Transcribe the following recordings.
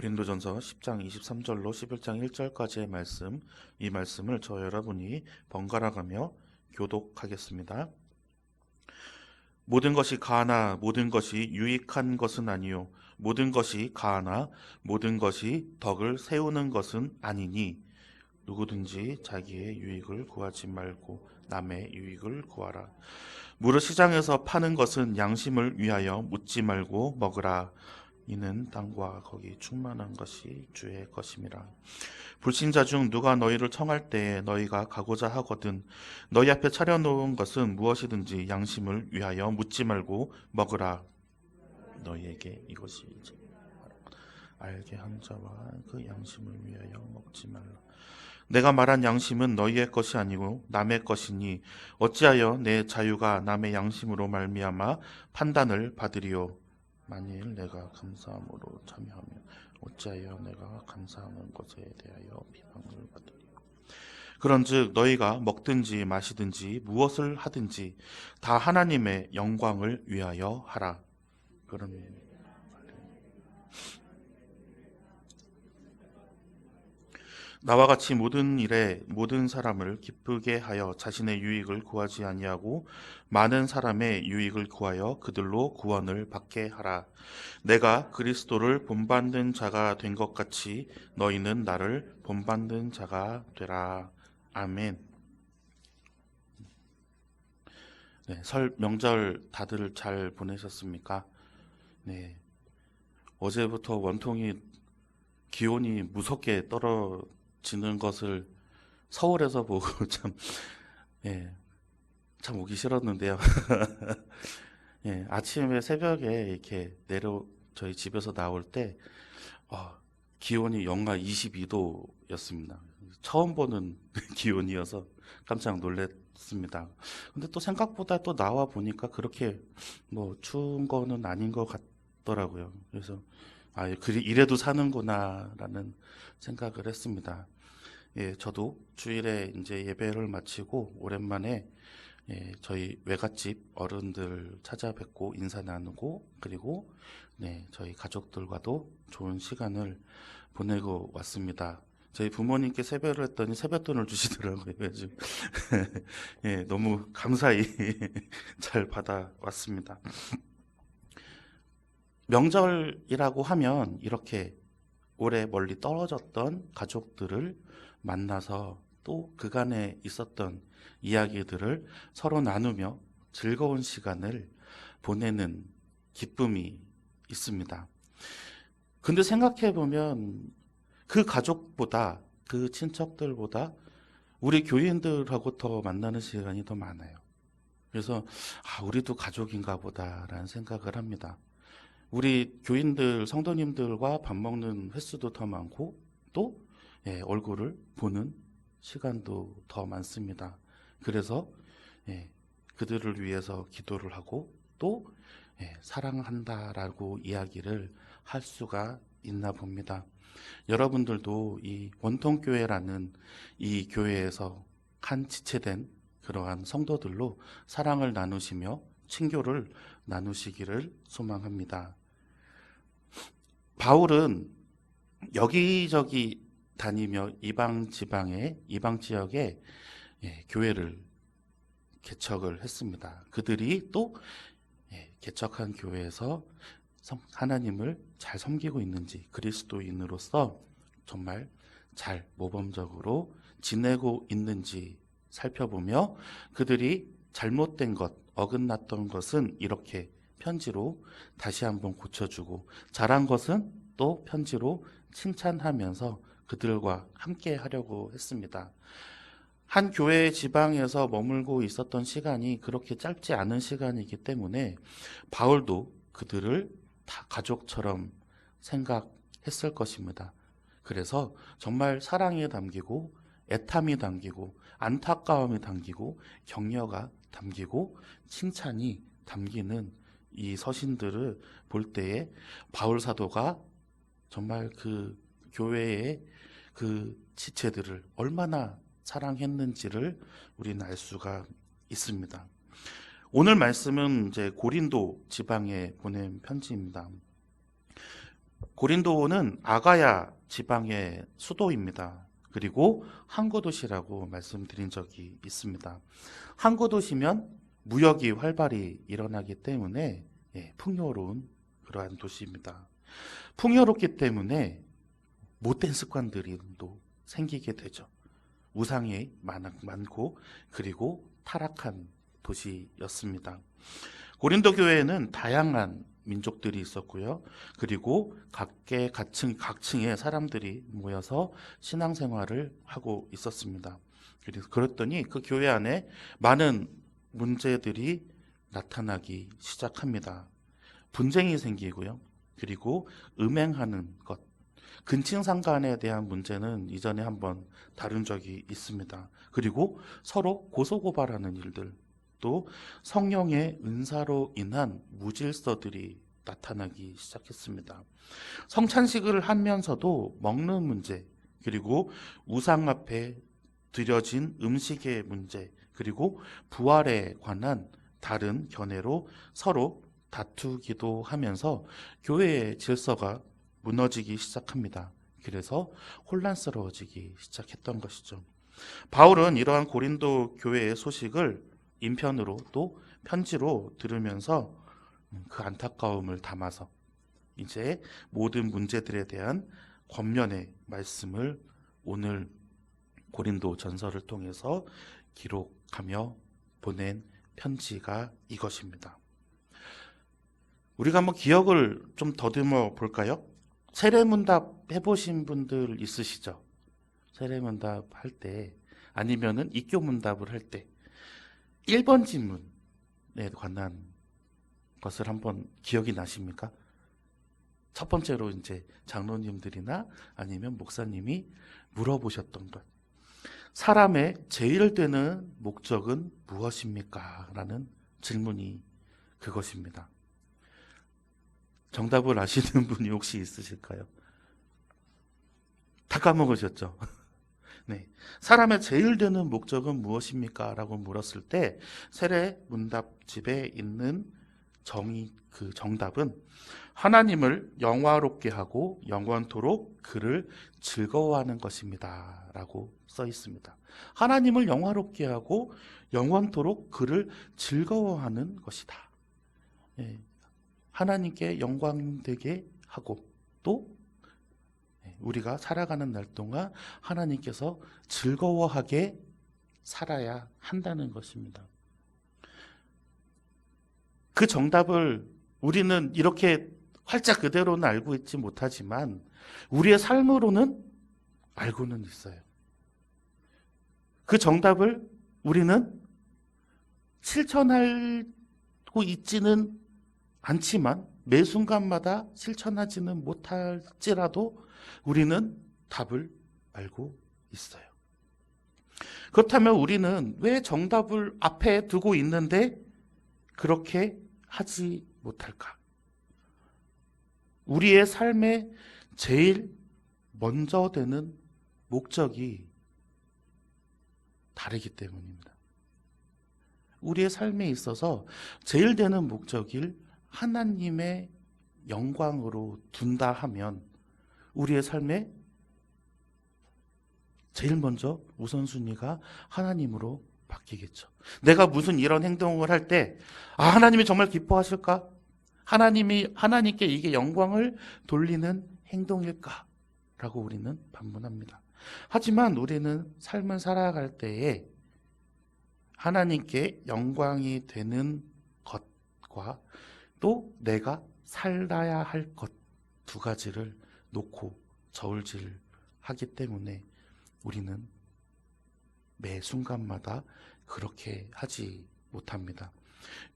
고린도전서 10장 23절로 11장 1절까지의 말씀, 이 말씀을 저 여러분이 번갈아가며 교독하겠습니다. 모든 것이 가하나 모든 것이 유익한 것은 아니요 모든 것이 가하나 모든 것이 덕을 세우는 것은 아니니 누구든지 자기의 유익을 구하지 말고 남의 유익을 구하라. 무릇 시장에서 파는 것은 양심을 위하여 묻지 말고 먹으라. 이는 땅과 거기 충만한 것이 주의 것임이라. 불신자 중 누가 너희를 청할 때에 너희가 가고자 하거든 너희 앞에 차려놓은 것은 무엇이든지 양심을 위하여 묻지 말고 먹으라. 너희에게 이것이 이제 알게 한 자와 그 양심을 위하여 먹지 말라. 내가 말한 양심은 너희의 것이 아니고 남의 것이니 어찌하여 내 자유가 남의 양심으로 말미암아 판단을 받으리요. 만일 내가 감사함으로 참여하면 어찌하여 내가 감사하는 것에 대하여 비방을 받으리요. 그런즉 너희가 먹든지 마시든지 무엇을 하든지 다 하나님의 영광을 위하여 하라. 그러면 나와 같이 모든 일에 모든 사람을 기쁘게 하여 자신의 유익을 구하지 아니하고 많은 사람의 유익을 구하여 그들로 구원을 받게 하라. 내가 그리스도를 본받는 자가 된 것 같이 너희는 나를 본받는 자가 되라. 아멘. 네, 설 명절 다들 잘 보내셨습니까? 네, 어제부터 원통이 기온이 무섭게 떨어지는 것을 서울에서 보고 참, 예, 참 오기 싫었는데요. 예, 아침에 새벽에 이렇게 저희 집에서 나올 때, 기온이 영하 22도였습니다. 처음 보는 기온이어서 깜짝 놀랐습니다. 근데 또 생각보다 또 나와 보니까 그렇게 뭐 추운 거는 아닌 것 같더라고요. 그래서, 이래도 사는구나라는 생각을 했습니다. 예, 저도 주일에 이제 예배를 마치고 오랜만에 저희 외갓집 어른들 찾아뵙고 인사 나누고 그리고 저희 가족들과도 좋은 시간을 보내고 왔습니다. 저희 부모님께 세배를 했더니 세뱃돈을 주시더라고요. 요즘 예, 너무 감사히 잘 받아왔습니다. 명절이라고 하면 이렇게 오래 멀리 떨어졌던 가족들을 만나서 또 그간에 있었던 이야기들을 서로 나누며 즐거운 시간을 보내는 기쁨이 있습니다. 근데 생각해 보면 그 가족보다 그 친척들보다 우리 교인들하고 더 만나는 시간이 더 많아요. 그래서 우리도 가족인가 보다라는 생각을 합니다. 우리 교인들, 성도님들과 밥 먹는 횟수도 더 많고 또 얼굴을 보는 시간도 더 많습니다. 그래서 그들을 위해서 기도를 하고 또 사랑한다라고 이야기를 할 수가 있나 봅니다. 여러분들도 이 원통교회라는 이 교회에서 한 지체된 그러한 성도들로 사랑을 나누시며 친교를 나누시기를 소망합니다. 바울은 여기저기 다니며 이방 지역에 교회를 개척을 했습니다. 그들이 또 개척한 교회에서 하나님을 잘 섬기고 있는지 그리스도인으로서 정말 잘 모범적으로 지내고 있는지 살펴보며 그들이 잘못된 것, 어긋났던 것은 이렇게 편지로 다시 한번 고쳐주고 잘한 것은 또 편지로 칭찬하면서 그들과 함께 하려고 했습니다. 한 교회 지방에서 머물고 있었던 시간이 그렇게 짧지 않은 시간이기 때문에 바울도 그들을 다 가족처럼 생각했을 것입니다. 그래서 정말 사랑이 담기고 애탐이 담기고 안타까움이 담기고 격려가 담기고 칭찬이 담기는 이 서신들을 볼 때에 바울 사도가 정말 그 교회의 그 지체들을 얼마나 사랑했는지를 우리는 알 수가 있습니다. 오늘 말씀은 이제 고린도 지방에 보낸 편지입니다. 고린도는 아가야 지방의 수도입니다. 그리고 항구 도시라고 말씀드린 적이 있습니다. 항구 도시면 무역이 활발히 일어나기 때문에 풍요로운 그러한 도시입니다. 풍요롭기 때문에 못된 습관들이 또 생기게 되죠. 우상이 많고 그리고 타락한 도시였습니다. 고린도 교회에는 다양한 민족들이 있었고요. 그리고 각층의 사람들이 모여서 신앙생활을 하고 있었습니다. 그래서 그랬더니 그 교회 안에 많은 문제들이 나타나기 시작합니다. 분쟁이 생기고요. 그리고 음행하는 것, 근친상간에 대한 문제는 이전에 한번 다룬 적이 있습니다. 그리고 서로 고소고발하는 일들, 또 성령의 은사로 인한 무질서들이 나타나기 시작했습니다. 성찬식을 하면서도 먹는 문제, 그리고 우상 앞에 드려진 음식의 문제, 그리고 부활에 관한 다른 견해로 서로 다투기도 하면서 교회의 질서가 무너지기 시작합니다. 그래서 혼란스러워지기 시작했던 것이죠. 바울은 이러한 고린도 교회의 소식을 인편으로 또 편지로 들으면서 그 안타까움을 담아서 이제 모든 문제들에 대한 권면의 말씀을 오늘 고린도 전서를 통해서 기록하며 보낸 편지가 이것입니다. 우리가 한번 기억을 좀 더듬어 볼까요? 세례문답 해보신 분들 있으시죠? 세례문답 할 때, 아니면은 입교문답을 할 때 1번 질문에 관한 것을 한번 기억이 나십니까? 첫 번째로 이제 장로님들이나 아니면 목사님이 물어보셨던 것. 사람의 제일 되는 목적은 무엇입니까? 라는 질문이 그것입니다. 정답을 아시는 분이 혹시 있으실까요? 다 까먹으셨죠? 네. 사람의 제일 되는 목적은 무엇입니까? 라고 물었을 때 세례 문답집에 있는 그 정답은 하나님을 영화롭게 하고 영원토록 그를 즐거워하는 것입니다. 라고 써 있습니다. 하나님을 영화롭게 하고 영원토록 그를 즐거워하는 것이다. 네. 하나님께 영광되게 하고 또 우리가 살아가는 날 동안 하나님께서 즐거워하게 살아야 한다는 것입니다. 그 정답을 우리는 이렇게 활자 그대로는 알고 있지 못하지만 우리의 삶으로는 알고는 있어요. 그 정답을 우리는 실천하고 있지는 않지만 매 순간마다 실천하지는 못할지라도 우리는 답을 알고 있어요. 그렇다면 우리는 왜 정답을 앞에 두고 있는데 그렇게 하지 못할까? 우리의 삶에 제일 먼저 되는 목적이 다르기 때문입니다. 우리의 삶에 있어서 제일 되는 목적을 하나님의 영광으로 둔다 하면 우리의 삶에 제일 먼저 우선순위가 하나님으로 바뀌겠죠. 내가 무슨 이런 행동을 할 때, 하나님이 정말 기뻐하실까? 하나님께 이게 영광을 돌리는 행동일까? 라고 우리는 반문합니다. 하지만 우리는 삶을 살아갈 때에 하나님께 영광이 되는 것과 또 내가 살아야 할 것 두 가지를 놓고 저울질하기 때문에 우리는 매 순간마다 그렇게 하지 못합니다.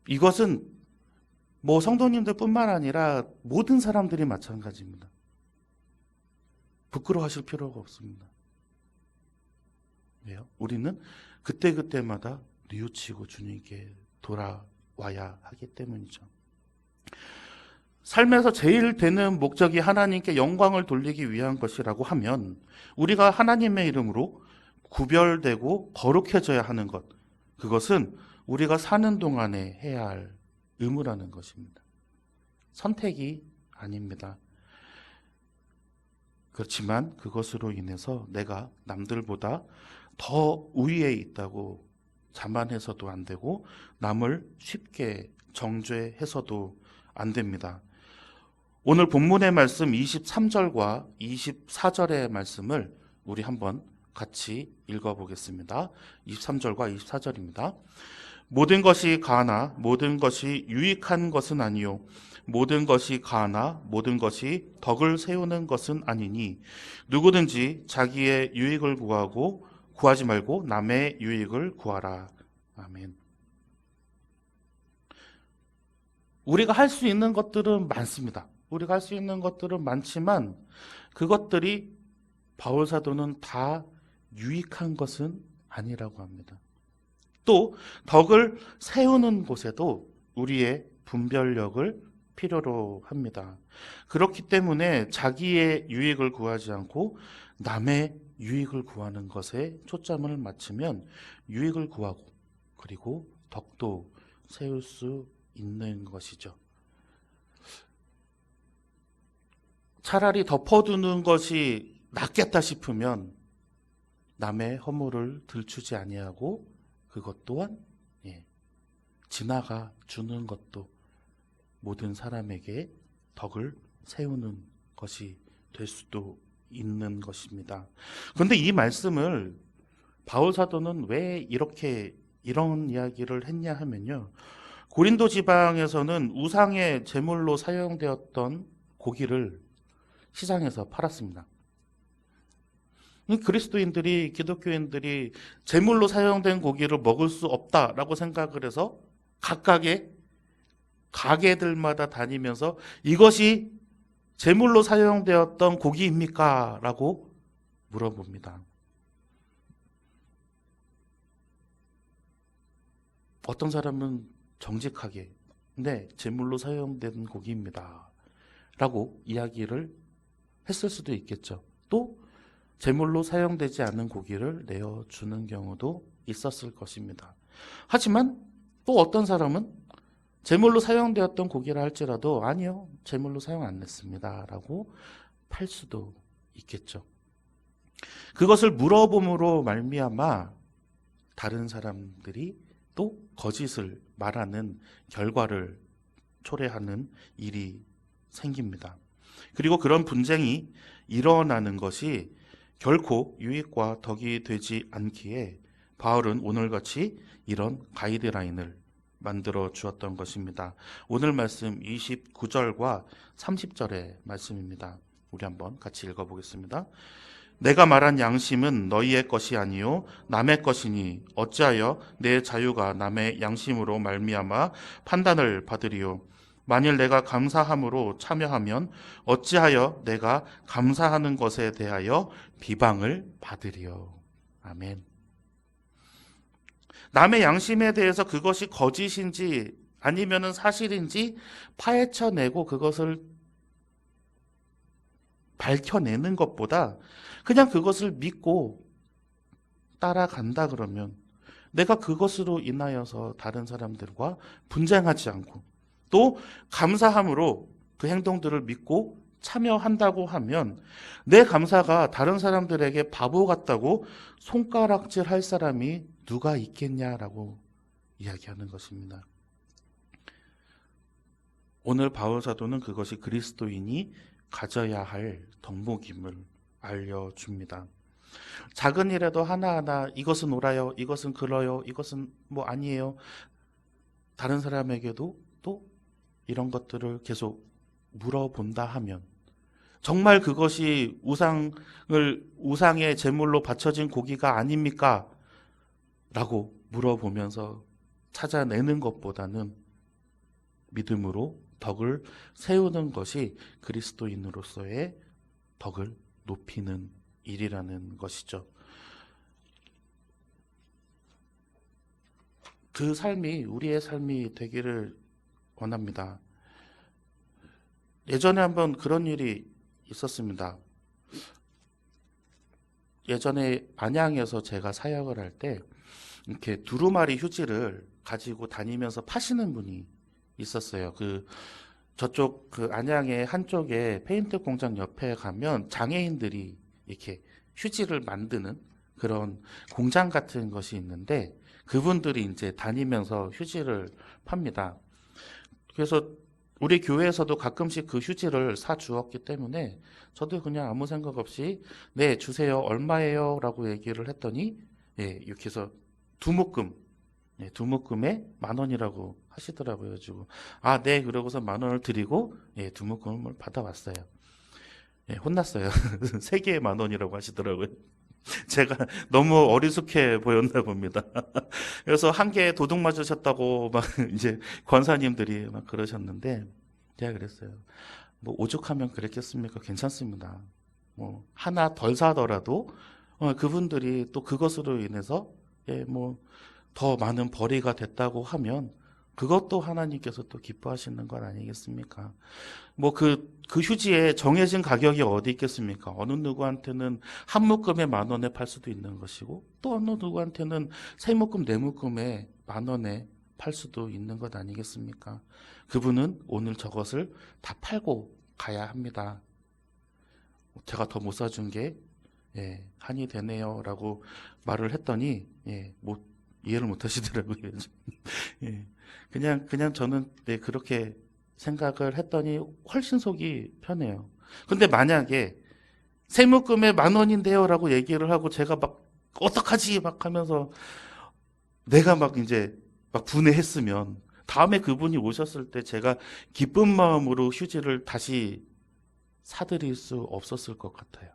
이것은 성도님들뿐만 아니라 모든 사람들이 마찬가지입니다. 부끄러워하실 필요가 없습니다. 왜요? 우리는 그때그때마다 뉘우치고 주님께 돌아와야 하기 때문이죠. 삶에서 제일 되는 목적이 하나님께 영광을 돌리기 위한 것이라고 하면 우리가 하나님의 이름으로 구별되고 거룩해져야 하는 것, 그것은 우리가 사는 동안에 해야 할 의무라는 것입니다. 선택이 아닙니다. 그렇지만 그것으로 인해서 내가 남들보다 더 우위에 있다고 자만해서도 안 되고 남을 쉽게 정죄해서도 안 됩니다. 오늘 본문의 말씀 23절과 24절의 말씀을 우리 한번 같이 읽어보겠습니다. 23절과 24절입니다. 모든 것이 가하나 모든 것이 유익한 것은 아니요 모든 것이 가하나 모든 것이 덕을 세우는 것은 아니니 누구든지 자기의 유익을 구하지 말고 남의 유익을 구하라. 아멘. 우리가 할 수 있는 것들은 많습니다. 우리가 할 수 있는 것들은 많지만 그것들이 바울 사도는 다 유익한 것은 아니라고 합니다. 또 덕을 세우는 곳에도 우리의 분별력을 필요로 합니다. 그렇기 때문에 자기의 유익을 구하지 않고 남의 유익을 구하는 것에 초점을 맞추면 유익을 구하고 그리고 덕도 세울 수 있는 것이죠. 차라리 덮어두는 것이 낫겠다 싶으면 남의 허물을 들추지 아니하고 그것 또한 지나가 주는 것도 모든 사람에게 덕을 세우는 것이 될 수도 있는 것입니다. 그런데 이 말씀을 바울 사도는 왜 이런 이야기를 했냐 하면요. 고린도 지방에서는 우상의 제물로 사용되었던 고기를 시장에서 팔았습니다. 그리스도인들이, 기독교인들이 제물로 사용된 고기를 먹을 수 없다라고 생각을 해서 각각의 가게들마다 다니면서 이것이 제물로 사용되었던 고기입니까? 라고 물어봅니다. 어떤 사람은 정직하게 네, 제물로 사용된 고기입니다. 라고 이야기를 했을 수도 있겠죠. 또 제물로 사용되지 않은 고기를 내어주는 경우도 있었을 것입니다. 하지만 또 어떤 사람은 제물로 사용되었던 고기라 할지라도 아니요, 제물로 사용 안 했습니다. 라고 팔 수도 있겠죠. 그것을 물어봄으로 말미암아 다른 사람들이 또 거짓을 말하는 결과를 초래하는 일이 생깁니다. 그리고 그런 분쟁이 일어나는 것이 결코 유익과 덕이 되지 않기에 바울은 오늘같이 이런 가이드라인을 만들어 주었던 것입니다. 오늘 말씀 29절과 30절의 말씀입니다. 우리 한번 같이 읽어보겠습니다. 내가 말한 양심은 너희의 것이 아니요 남의 것이니 어찌하여 내 자유가 남의 양심으로 말미암아 판단을 받으리요. 만일 내가 감사함으로 참여하면 어찌하여 내가 감사하는 것에 대하여 비방을 받으리요. 아멘. 남의 양심에 대해서 그것이 거짓인지 아니면 사실인지 파헤쳐내고 그것을 밝혀내는 것보다 그냥 그것을 믿고 따라간다 그러면 내가 그것으로 인하여서 다른 사람들과 분쟁하지 않고 또 감사함으로 그 행동들을 믿고 참여한다고 하면 내 감사가 다른 사람들에게 바보 같다고 손가락질 할 사람이 누가 있겠냐라고 이야기하는 것입니다. 오늘 바울 사도는 그것이 그리스도인이 가져야 할 덕목임을 알려줍니다. 작은 일에도 하나하나 이것은 옳아요, 이것은 그러요, 이것은 뭐 아니에요. 다른 사람에게도 또 이런 것들을 계속 물어본다 하면 정말 그것이 우상의 제물로 바쳐진 고기가 아닙니까? 라고 물어보면서 찾아내는 것보다는 믿음으로 덕을 세우는 것이 그리스도인으로서의 덕을 높이는 일이라는 것이죠. 그 삶이 우리의 삶이 되기를 원합니다. 예전에 한번 그런 일이 있었습니다. 예전에 안양에서 제가 사역을 할 때 이렇게 두루마리 휴지를 가지고 다니면서 파시는 분이 있었어요. 그 저쪽 그 안양의 한쪽에 페인트 공장 옆에 가면 장애인들이 이렇게 휴지를 만드는 그런 공장 같은 것이 있는데 그분들이 이제 다니면서 휴지를 팝니다. 그래서 우리 교회에서도 가끔씩 그 휴지를 사 주었기 때문에 저도 그냥 아무 생각 없이 네, 주세요. 얼마예요? 라고 얘기를 했더니 예, 이렇게 해서 두 묶음, 예, 두 묶음에 10,000원이라고 하시더라고요. 가지고 아, 네. 그러고서 10,000원을 드리고 예, 두 묶음을 받아왔어요. 예, 혼났어요. 세 개에 10,000원이라고 하시더라고요. 제가 너무 어리숙해 보였나 봅니다. 그래서 한 개 도둑 맞으셨다고 막 이제 권사님들이 막 그러셨는데 제가 그랬어요. 뭐 오죽하면 그랬겠습니까? 괜찮습니다. 뭐 하나 덜 사더라도 그분들이 또 그것으로 인해서 예, 뭐 더 많은 벌이가 됐다고 하면 그것도 하나님께서 또 기뻐하시는 것 아니겠습니까? 뭐 그 휴지에 정해진 가격이 어디 있겠습니까? 어느 누구한테는 한 묶음에 10,000원에 팔 수도 있는 것이고 또 어느 누구한테는 세 묶음, 네 묶음에 10,000원에 팔 수도 있는 것 아니겠습니까? 그분은 오늘 저것을 다 팔고 가야 합니다. 제가 더 못 사준 게 예, 한이 되네요라고 말을 했더니 예, 이해를 못 하시더라고요. 예, 그냥 저는 네, 그렇게 생각을 했더니 훨씬 속이 편해요. 근데 만약에 세무금에 10,000원인데요 라고 얘기를 하고 제가 막 어떡하지 막 하면서 내가 막 이제 막 분해했으면 다음에 그분이 오셨을 때 제가 기쁜 마음으로 휴지를 다시 사드릴 수 없었을 것 같아요.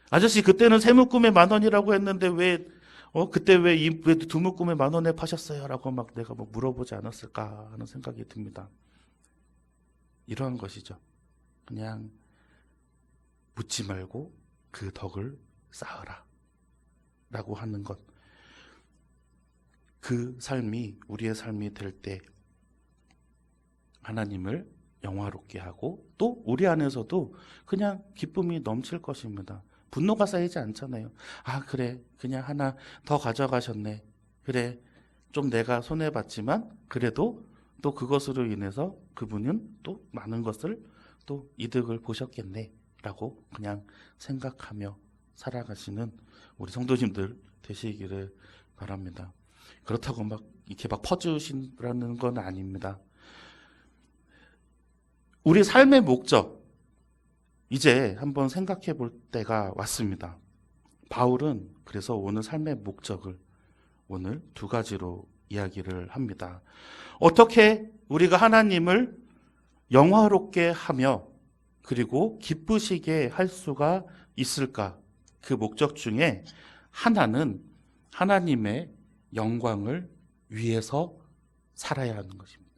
아저씨 그때는 세무금에 10,000원이라고 했는데 왜 그때 왜 두묶음에 10,000원에 파셨어요? 라고 막 내가 뭐 물어보지 않았을까 하는 생각이 듭니다. 이러한 것이죠. 그냥 묻지 말고 그 덕을 쌓으라. 라고 하는 것. 그 삶이 우리의 삶이 될 때 하나님을 영화롭게 하고 또 우리 안에서도 그냥 기쁨이 넘칠 것입니다. 분노가 쌓이지 않잖아요. 아, 그래. 그냥 하나 더 가져가셨네. 그래. 좀 내가 손해봤지만 그래도 또 그것으로 인해서 그분은 또 많은 것을 또 이득을 보셨겠네. 라고 그냥 생각하며 살아가시는 우리 성도님들 되시기를 바랍니다. 그렇다고 막 이렇게 막 퍼주시라는 건 아닙니다. 우리 삶의 목적, 이제 한번 생각해 볼 때가 왔습니다. 바울은 그래서 오늘 삶의 목적을 오늘 두 가지로 이야기를 합니다. 어떻게 우리가 하나님을 영화롭게 하며 그리고 기쁘시게 할 수가 있을까? 그 목적 중에 하나는 하나님의 영광을 위해서 살아야 하는 것입니다.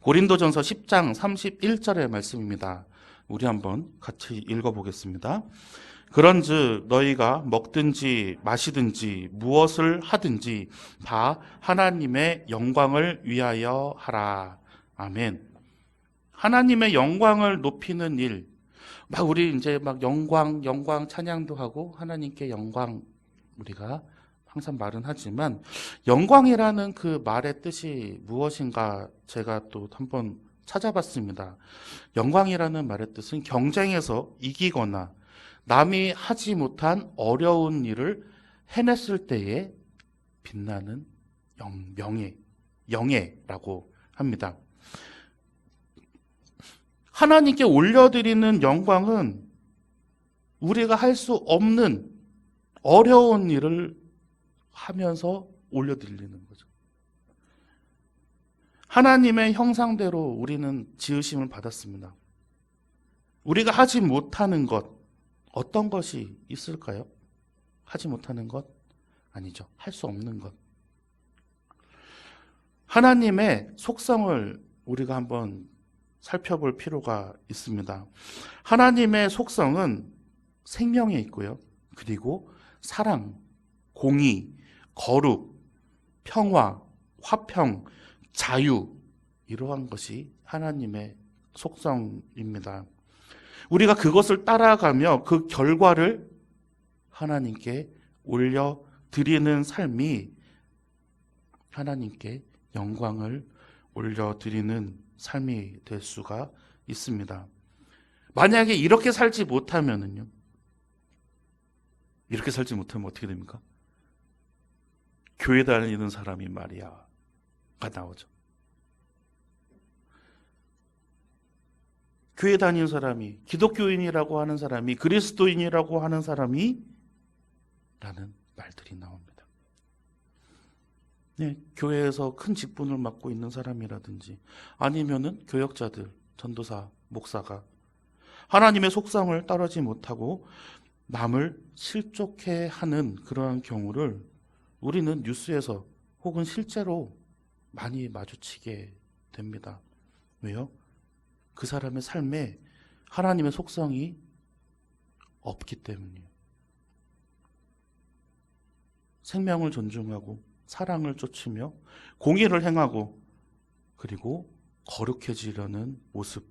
고린도전서 10장 31절의 말씀입니다. 우리 한번 같이 읽어보겠습니다. 그런즉 너희가 먹든지 마시든지 무엇을 하든지 다 하나님의 영광을 위하여 하라. 아멘. 하나님의 영광을 높이는 일. 막 우리 이제 막 영광 찬양도 하고 하나님께 영광 우리가 항상 말은 하지만 영광이라는 그 말의 뜻이 무엇인가 제가 또 한번 찾아봤습니다. 영광이라는 말의 뜻은 경쟁에서 이기거나 남이 하지 못한 어려운 일을 해냈을 때에 빛나는 영예라고 합니다. 하나님께 올려드리는 영광은 우리가 할 수 없는 어려운 일을 하면서 올려드리는 거죠. 하나님의 형상대로 우리는 지으심을 받았습니다. 우리가 하지 못하는 것, 어떤 것이 있을까요? 하지 못하는 것? 아니죠. 할 수 없는 것. 하나님의 속성을 우리가 한번 살펴볼 필요가 있습니다. 하나님의 속성은 생명에 있고요. 그리고 사랑, 공의, 거룩, 평화, 화평, 자유, 이러한 것이 하나님의 속성입니다. 우리가 그것을 따라가며 그 결과를 하나님께 올려드리는 삶이 하나님께 영광을 올려드리는 삶이 될 수가 있습니다. 만약에 이렇게 살지 못하면은요, 이렇게 살지 못하면 어떻게 됩니까? 교회 다니는 사람이 말이야가 나오죠. 교회 다니는 사람이, 기독교인이라고 하는 사람이, 그리스도인이라고 하는 사람이 라는 말들이 나옵니다. 네, 교회에서 큰 직분을 맡고 있는 사람이라든지 아니면은 교역자들, 전도사, 목사가 하나님의 속성을 따르지 못하고 남을 실족해 하는 그러한 경우를 우리는 뉴스에서 혹은 실제로 많이 마주치게 됩니다. 왜요? 그 사람의 삶에 하나님의 속성이 없기 때문이에요. 생명을 존중하고 사랑을 쫓으며 공의를 행하고 그리고 거룩해지려는 모습,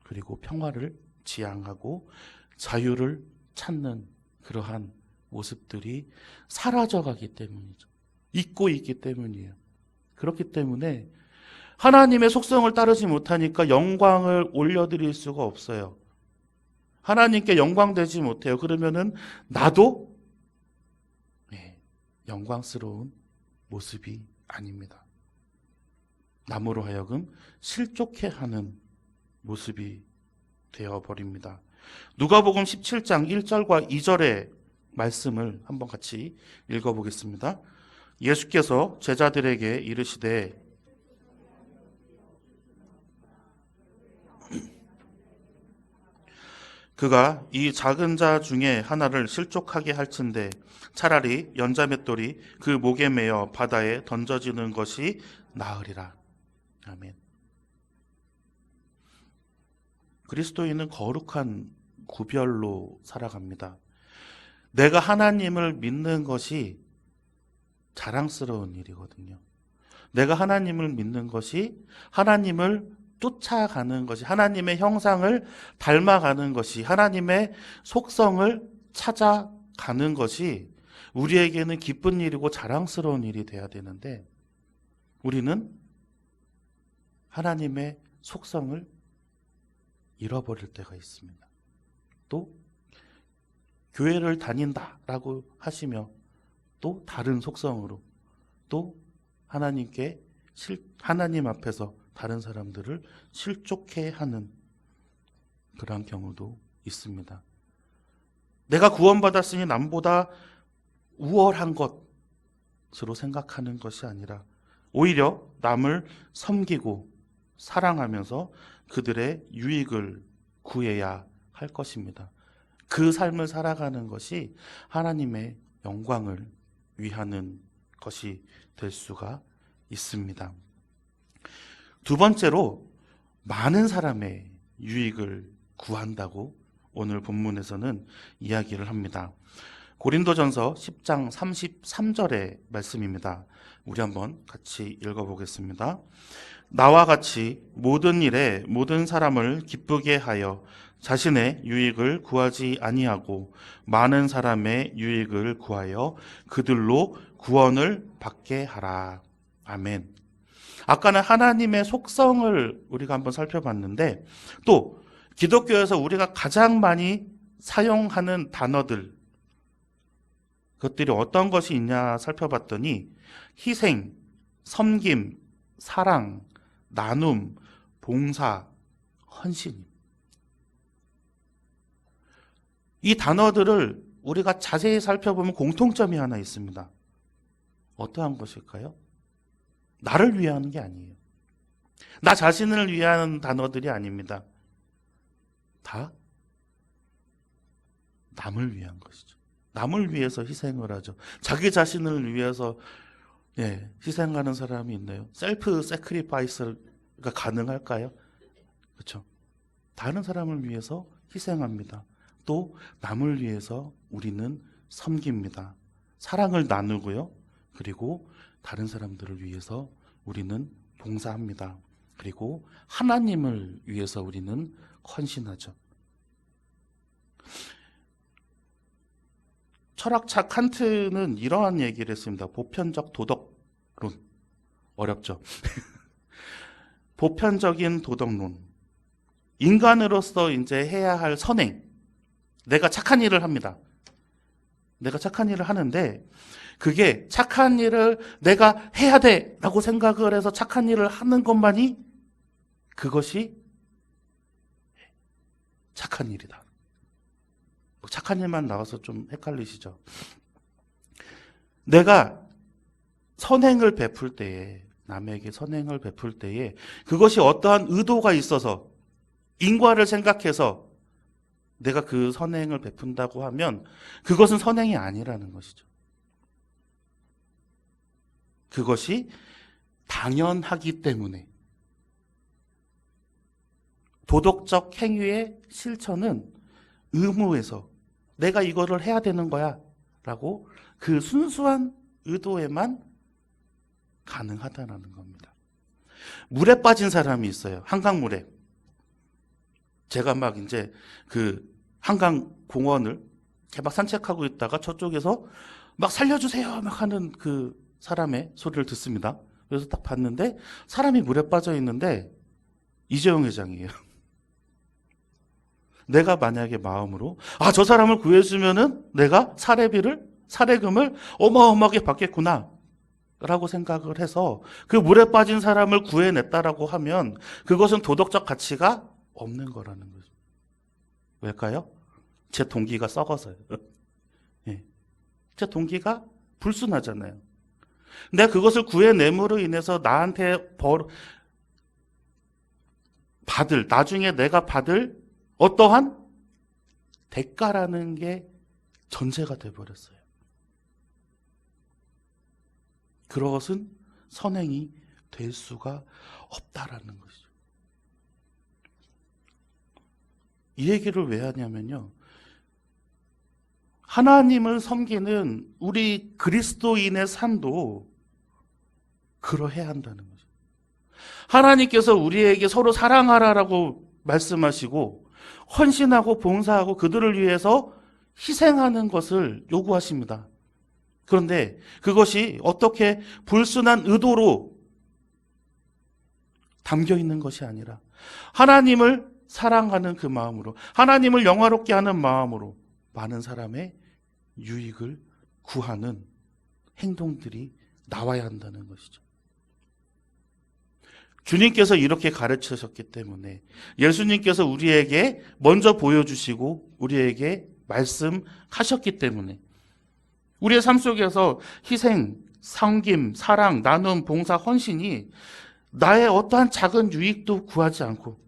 그리고 평화를 지향하고 자유를 찾는 그러한 모습들이 사라져가기 때문이죠. 잊고 있기 때문이에요. 그렇기 때문에 하나님의 속성을 따르지 못하니까 영광을 올려드릴 수가 없어요. 하나님께 영광되지 못해요. 그러면은 나도 영광스러운 모습이 아닙니다. 남으로 하여금 실족해하는 모습이 되어버립니다. 누가복음 17장 1절과 2절의 말씀을 한번 같이 읽어보겠습니다. 예수께서 제자들에게 이르시되 그가 이 작은 자 중에 하나를 실족하게 할진대 차라리 연자맷돌이 그 목에 매어 바다에 던져지는 것이 나으리라. 아멘. 그리스도인은 거룩한 구별로 살아갑니다. 내가 하나님을 믿는 것이 자랑스러운 일이거든요. 내가 하나님을 믿는 것이, 하나님을 쫓아가는 것이, 하나님의 형상을 닮아가는 것이, 하나님의 속성을 찾아가는 것이 우리에게는 기쁜 일이고 자랑스러운 일이 돼야 되는데, 우리는 하나님의 속성을 잃어버릴 때가 있습니다. 또 교회를 다닌다라고 하시며 또 다른 속성으로 또 하나님 앞에서 다른 사람들을 실족해 하는 그러한 경우도 있습니다. 내가 구원받았으니 남보다 우월한 것으로 생각하는 것이 아니라 오히려 남을 섬기고 사랑하면서 그들의 유익을 구해야 할 것입니다. 그 삶을 살아가는 것이 하나님의 영광을 위하는 것이 될 수가 있습니다. 두 번째로 많은 사람의 유익을 구한다고 오늘 본문에서는 이야기를 합니다. 고린도전서 10장 33절의 말씀입니다. 우리 한번 같이 읽어보겠습니다. 나와 같이 모든 일에 모든 사람을 기쁘게 하여 자신의 유익을 구하지 아니하고 많은 사람의 유익을 구하여 그들로 구원을 받게 하라. 아멘. 아까는 하나님의 속성을 우리가 한번 살펴봤는데, 또 기독교에서 우리가 가장 많이 사용하는 단어들, 그것들이 어떤 것이 있냐 살펴봤더니 희생, 섬김, 사랑, 나눔, 봉사, 헌신. 이 단어들을 우리가 자세히 살펴보면 공통점이 하나 있습니다. 어떠한 것일까요? 나를 위하는 게 아니에요. 나 자신을 위한 단어들이 아닙니다. 다 남을 위한 것이죠. 남을 위해서 희생을 하죠. 자기 자신을 위해서 희생하는 사람이 있나요? 셀프 세크리파이스가 가능할까요? 그렇죠. 다른 사람을 위해서 희생합니다. 또 남을 위해서 우리는 섬깁니다. 사랑을 나누고요. 그리고 다른 사람들을 위해서 우리는 봉사합니다. 그리고 하나님을 위해서 우리는 헌신하죠. 철학자 칸트는 이러한 얘기를 했습니다. 보편적 도덕론. 어렵죠. 보편적인 도덕론, 인간으로서 이제 해야 할 선행, 내가 착한 일을 합니다. 내가 착한 일을 하는데 그게 착한 일을 내가 해야 돼라고 생각을 해서 착한 일을 하는 것만이 그것이 착한 일이다. 착한 일만 나와서 좀 헷갈리시죠? 내가 선행을 베풀 때에, 남에게 선행을 베풀 때에 그것이 어떠한 의도가 있어서 인과를 생각해서 내가 그 선행을 베푼다고 하면 그것은 선행이 아니라는 것이죠. 그것이 당연하기 때문에 도덕적 행위의 실천은 의무에서 내가 이거를 해야 되는 거야 라고 그 순수한 의도에만 가능하다는 겁니다. 물에 빠진 사람이 있어요. 한강물에. 제가 막 이제 그 한강 공원을 이렇게 막 산책하고 있다가 저쪽에서 막 살려주세요 막 하는 그 사람의 소리를 듣습니다. 그래서 딱 봤는데 사람이 물에 빠져 있는데 이재용 회장이에요. 내가 만약에 마음으로 저 사람을 구해주면은 내가 사례금을 어마어마하게 받겠구나 라고 생각을 해서 그 물에 빠진 사람을 구해냈다라고 하면 그것은 도덕적 가치가 없는 거라는 거죠. 왜일까요? 제 동기가 썩어서요. 예. 제 동기가 불순하잖아요. 내가 그것을 구해냄으로 인해서 나한테 나중에 내가 받을 어떠한 대가라는 게 전제가 돼버렸어요. 그것은 선행이 될 수가 없다라는 것이죠. 이 얘기를 왜 하냐면요. 하나님을 섬기는 우리 그리스도인의 삶도 그러해야 한다는 거죠. 하나님께서 우리에게 서로 사랑하라라고 말씀하시고 헌신하고 봉사하고 그들을 위해서 희생하는 것을 요구하십니다. 그런데 그것이 어떻게 불순한 의도로 담겨 있는 것이 아니라 하나님을 사랑하는 그 마음으로, 하나님을 영화롭게 하는 마음으로 많은 사람의 유익을 구하는 행동들이 나와야 한다는 것이죠. 주님께서 이렇게 가르치셨기 때문에 예수님께서 우리에게 먼저 보여주시고 우리에게 말씀하셨기 때문에 우리의 삶 속에서 희생, 섬김, 사랑, 나눔, 봉사, 헌신이 나의 어떠한 작은 유익도 구하지 않고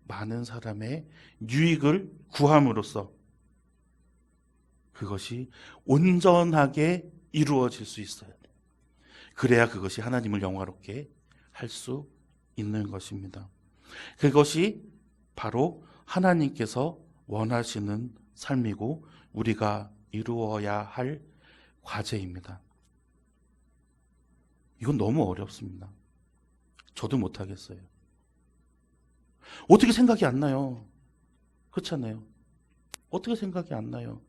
많은 사람의 유익을 구함으로써 그것이 온전하게 이루어질 수 있어요. 그래야 그것이 하나님을 영화롭게 할 수 있는 것입니다. 그것이 바로 하나님께서 원하시는 삶이고 우리가 이루어야 할 과제입니다. 이건 너무 어렵습니다. 저도 못하겠어요. 어떻게 생각이 안 나요? 그렇잖아요. 어떻게 생각이 안 나요?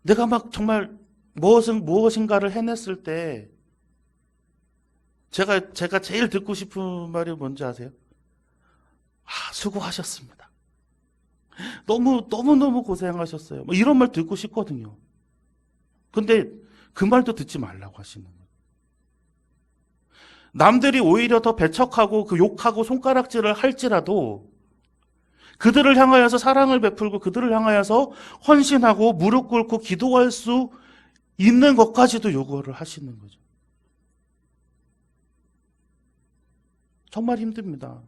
내가 막 정말 무엇인가를 해냈을 때 제가 제일 듣고 싶은 말이 뭔지 아세요? 수고하셨습니다. 너무너무 고생하셨어요. 뭐 이런 말 듣고 싶거든요. 근데 그 말도 듣지 말라고 하시는 거예요. 남들이 오히려 더 배척하고 그 욕하고 손가락질을 할지라도 그들을 향하여서 사랑을 베풀고 그들을 향하여서 헌신하고 무릎 꿇고 기도할 수 있는 것까지도 요구를 하시는 거죠. 정말 힘듭니다.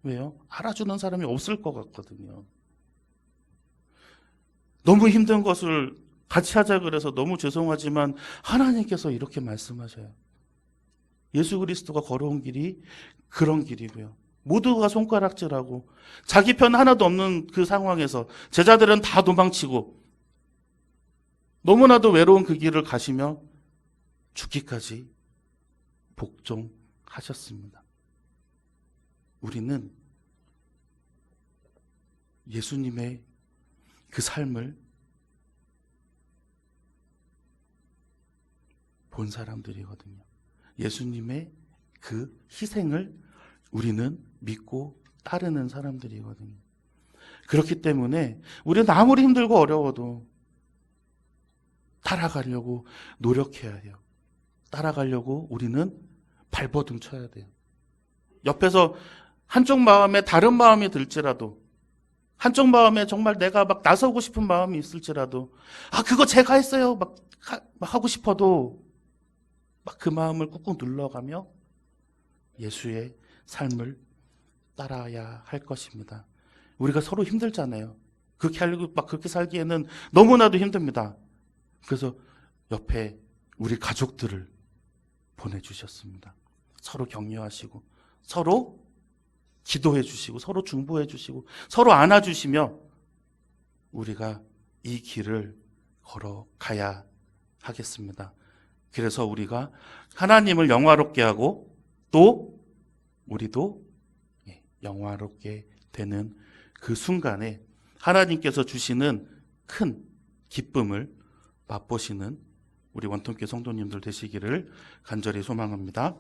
왜요? 알아주는 사람이 없을 것 같거든요. 너무 힘든 것을 같이 하자 그래서 너무 죄송하지만 하나님께서 이렇게 말씀하셔요. 예수 그리스도가 걸어온 길이 그런 길이고요. 모두가 손가락질하고 자기 편 하나도 없는 그 상황에서 제자들은 다 도망치고 너무나도 외로운 그 길을 가시며 죽기까지 복종하셨습니다. 우리는 예수님의 그 삶을 본 사람들이거든요. 예수님의 그 희생을 우리는 믿고 따르는 사람들이거든요. 그렇기 때문에 우리는 아무리 힘들고 어려워도 따라가려고 노력해야 해요. 따라가려고 우리는 발버둥 쳐야 돼요. 옆에서 한쪽 마음에 다른 마음이 들지라도, 한쪽 마음에 정말 내가 막 나서고 싶은 마음이 있을지라도, 그거 제가 했어요. 막 하고 싶어도 막 그 마음을 꾹꾹 눌러가며 예수의 삶을 따라야 할 것입니다. 우리가 서로 힘들잖아요. 그렇게 살기에는 너무나도 힘듭니다. 그래서 옆에 우리 가족들을 보내주셨습니다. 서로 격려하시고, 서로 기도해 주시고, 서로 중보해 주시고, 서로 안아주시며 우리가 이 길을 걸어가야 하겠습니다. 그래서 우리가 하나님을 영화롭게 하고 또 우리도 영화롭게 되는 그 순간에 하나님께서 주시는 큰 기쁨을 맛보시는 우리 원통교 성도님들 되시기를 간절히 소망합니다.